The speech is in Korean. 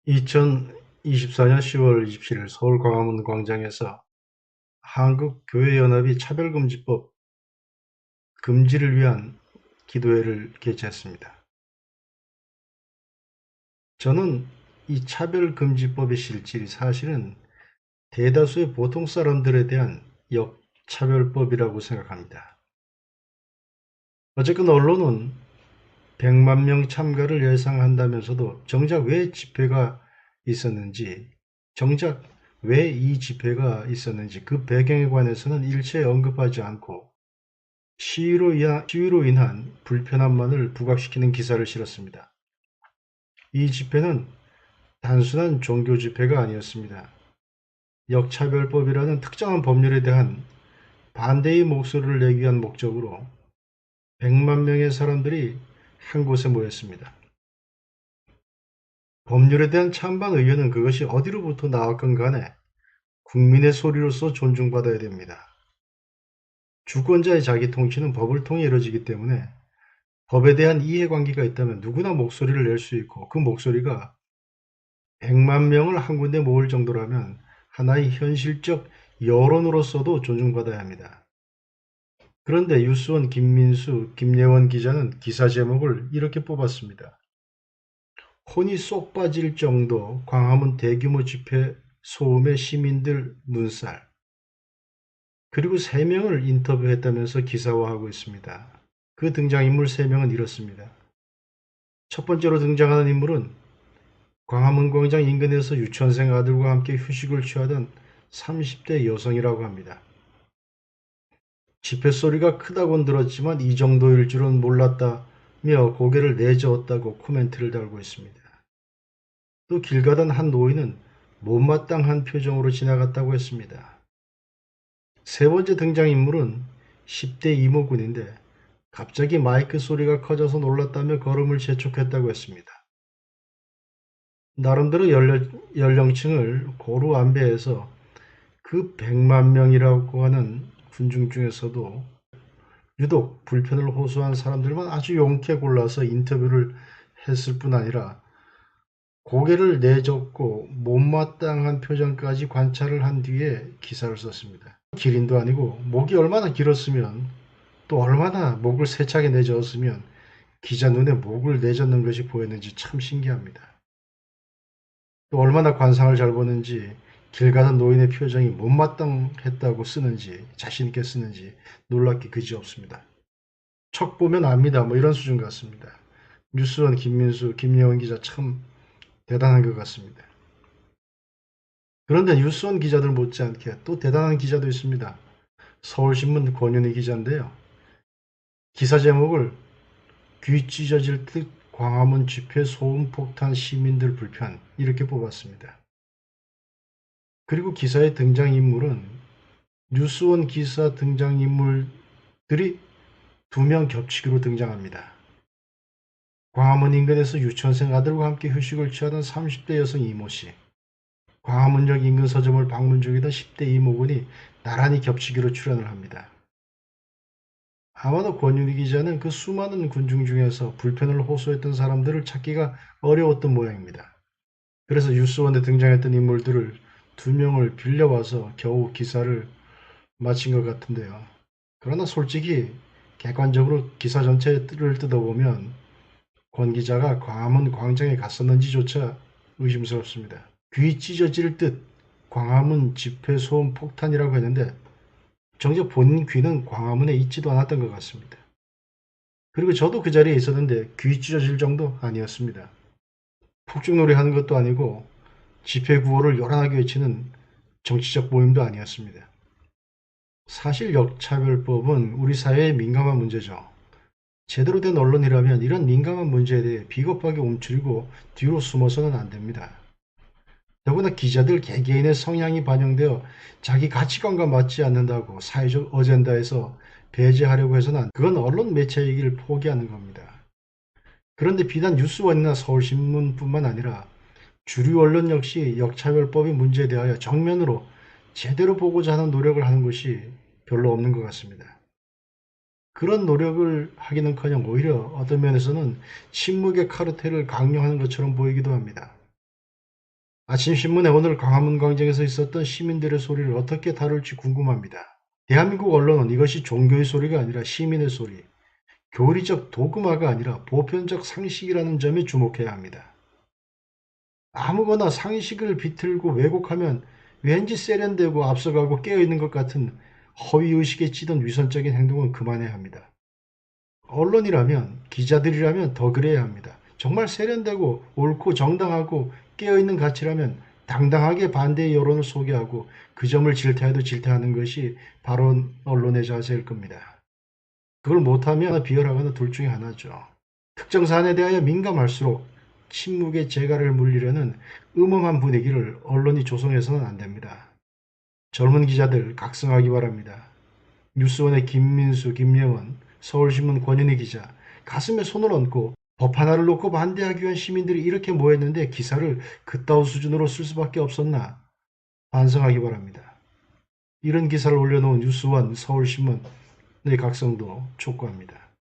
2024년 10월 27일 서울 광화문 광장에서 한국교회연합이 차별금지법 금지를 위한 기도회를 개최했습니다. 저는 이 차별금지법의 실질이 사실은 대다수의 보통 사람들에 대한 역차별법이라고 생각합니다. 어쨌건 언론은 100만 명 참가를 예상한다면서도 정작 왜 집회가 있었는지, 정작 왜 이 집회가 있었는지 그 배경에 관해서는 일체 언급하지 않고 시위로 인한 불편함만을 부각시키는 기사를 실었습니다. 이 집회는 단순한 종교 집회가 아니었습니다. 역차별법이라는 특정한 법률에 대한 반대의 목소리를 내기 위한 목적으로 100만 명의 사람들이 한 곳에 모였습니다. 법률에 대한 찬반 의견은 그것이 어디로부터 나왔건 간에 국민의 소리로서 존중받아야 됩니다. 주권자의 자기 통치는 법을 통해 이루어지기 때문에 법에 대한 이해관계가 있다면 누구나 목소리를 낼 수 있고 그 목소리가 100만 명을 한 군데 모을 정도라면 하나의 현실적 여론으로서도 존중받아야 합니다. 그런데 뉴스원 김민수, 김예원 기자는 기사 제목을 이렇게 뽑았습니다. 혼이 쏙 빠질 정도 광화문 대규모 집회 소음에 시민들 눈살. 그리고 3명을 인터뷰했다면서 기사화하고 있습니다. 그 등장인물 3명은 이렇습니다. 첫 번째로 등장하는 인물은 광화문 광장 인근에서 유치원생 아들과 함께 휴식을 취하던 30대 여성이라고 합니다. 집회 소리가 크다곤 들었지만 이 정도일 줄은 몰랐다며 고개를 내저었다고 코멘트를 달고 있습니다. 또 길 가던 한 노인은 못마땅한 표정으로 지나갔다고 했습니다. 세 번째 등장인물은 10대 이모군인데 갑자기 마이크 소리가 커져서 놀랐다며 걸음을 재촉했다고 했습니다. 나름대로 연령층을 고루 안배해서 그 100만 명이라고 하는 군중 중에서도 유독 불편을 호소한 사람들만 아주 용케 골라서 인터뷰를 했을 뿐 아니라 고개를 내젓고 못마땅한 표정까지 관찰을 한 뒤에 기사를 썼습니다. 기린도 아니고 목이 얼마나 길었으면 또 얼마나 목을 세차게 내저었으면 기자 눈에 목을 내젓는 것이 보였는지 참 신기합니다. 또 얼마나 관상을 잘 보는지 길 가던 노인의 표정이 못마땅했다고 쓰는지 자신있게 쓰는지 놀랍기 그지없습니다. 척 보면 압니다. 뭐 이런 수준 같습니다. 뉴스원 김민수, 김예원 기자 참 대단한 것 같습니다. 그런데 뉴스원 기자들 못지않게 또 대단한 기자도 있습니다. 서울신문 권윤희 기자인데요. 기사 제목을 귀 찢어질 듯 광화문 집회 소음 폭탄 시민들 불편 이렇게 뽑았습니다. 그리고 기사의 등장인물은 뉴스원 기사 등장인물들이 2명 겹치기로 등장합니다. 광화문 인근에서 유치원생 아들과 함께 휴식을 취하던 30대 여성 이모씨, 광화문역 인근 서점을 방문 중이던 10대 이모군이 나란히 겹치기로 출연을 합니다. 아마도 권윤희 기자는 그 수많은 군중 중에서 불편을 호소했던 사람들을 찾기가 어려웠던 모양입니다. 그래서 뉴스원에 등장했던 인물들을 2명을 빌려와서 겨우 기사를 마친 것 같은데요. 그러나 솔직히 객관적으로 기사 전체를 뜯어보면 권 기자가 광화문 광장에 갔었는지조차 의심스럽습니다. 귀 찢어질 듯 광화문 집회 소음 폭탄이라고 했는데 정작 본인 귀는 광화문에 있지도 않았던 것 같습니다. 그리고 저도 그 자리에 있었는데 귀 찢어질 정도 아니었습니다. 폭죽놀이 하는 것도 아니고 집회 구호를 요란하게 외치는 정치적 모임도 아니었습니다. 사실 역차별법은 우리 사회의 민감한 문제죠. 제대로 된 언론이라면 이런 민감한 문제에 대해 비겁하게 움츠리고 뒤로 숨어서는 안 됩니다. 더구나 기자들 개개인의 성향이 반영되어 자기 가치관과 맞지 않는다고 사회적 어젠다에서 배제하려고 해서는 그건 언론 매체이기를 포기하는 겁니다. 그런데 비단 뉴스원이나 서울신문뿐만 아니라 주류 언론 역시 역차별법의 문제에 대하여 정면으로 제대로 보고자 하는 노력을 하는 것이 별로 없는 것 같습니다. 그런 노력을 하기는커녕 오히려 어떤 면에서는 침묵의 카르텔을 강요하는 것처럼 보이기도 합니다. 아침 신문에 오늘 광화문 광장에서 있었던 시민들의 소리를 어떻게 다룰지 궁금합니다. 대한민국 언론은 이것이 종교의 소리가 아니라 시민의 소리, 교리적 도그마가 아니라 보편적 상식이라는 점에 주목해야 합니다. 아무거나 상식을 비틀고 왜곡하면 왠지 세련되고 앞서가고 깨어있는 것 같은 허위의식에 찌든 위선적인 행동은 그만해야 합니다. 언론이라면, 기자들이라면 더 그래야 합니다. 정말 세련되고 옳고 정당하고 깨어있는 가치라면 당당하게 반대의 여론을 소개하고 그 점을 질타해도 질타하는 것이 바로 언론의 자세일 겁니다. 그걸 못하면 비열하거나 둘 중에 하나죠. 특정 사안에 대하여 민감할수록 침묵의 재갈을 물리려는 음험한 분위기를 언론이 조성해서는 안 됩니다. 젊은 기자들 각성하기 바랍니다. 뉴스원의 김민수, 김예원, 서울신문 권윤희 기자, 가슴에 손을 얹고 법 하나를 놓고 반대하기 위한 시민들이 이렇게 모였는데 기사를 그따위 수준으로 쓸 수밖에 없었나 반성하기 바랍니다. 이런 기사를 올려놓은 뉴스원, 서울신문의 각성도 촉구합니다.